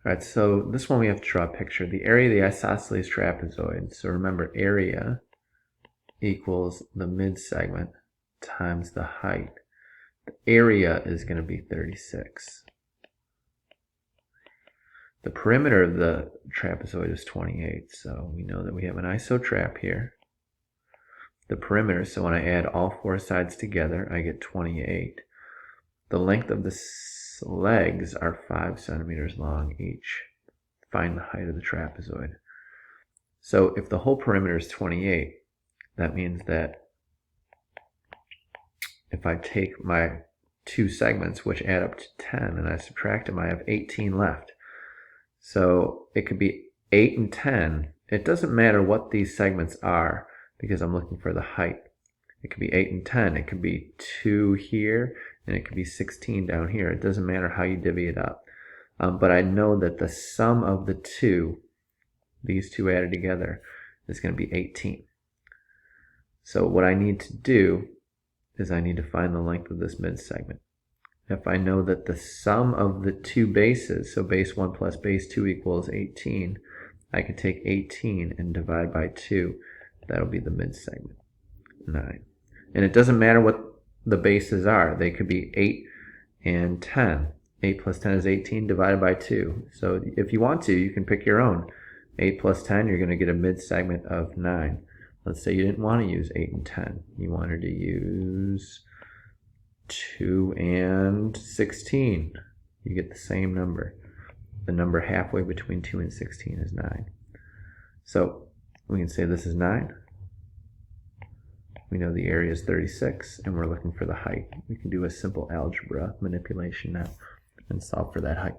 Alright, so this one we have to draw a picture. The area of the isosceles trapezoid. So remember, area equals the mid-segment times the height. The area is going to be 36. The perimeter of the trapezoid is 28, so we know that we have an isotrap here. The perimeter, so when I add all four sides together, I get 28. The length of the legs are 5 centimeters long each. Find the height of the trapezoid. So if the whole perimeter is 28, that means that if I take my two segments, which add up to 10, and I subtract them, I have 18 left. So it could be 8 and 10. It doesn't matter what these segments are because I'm looking for the height. It could be 8 and 10. It could be 2 here, and it could be 16 down here. It doesn't matter how you divvy it up. But I know that the sum of the two, these two added together, is going to be 18. So what I need to do is I need to find the length of this mid-segment. If I know that the sum of the two bases, so base 1 plus base 2 equals 18, I can take 18 and divide by 2. That'll be the mid-segment, 9. And it doesn't matter what the bases are. They could be 8 and 10. 8 plus 10 is 18 divided by 2. So if you want to, you can pick your own. 8 plus 10, you're going to get a mid-segment of 9. Let's say you didn't want to use 8 and 10. You wanted to use 2 and 16. You get the same number. The number halfway between 2 and 16 is 9. So we can say this is 9. We know the area is 36, and we're looking for the height. We can do a simple algebra manipulation now and solve for that height.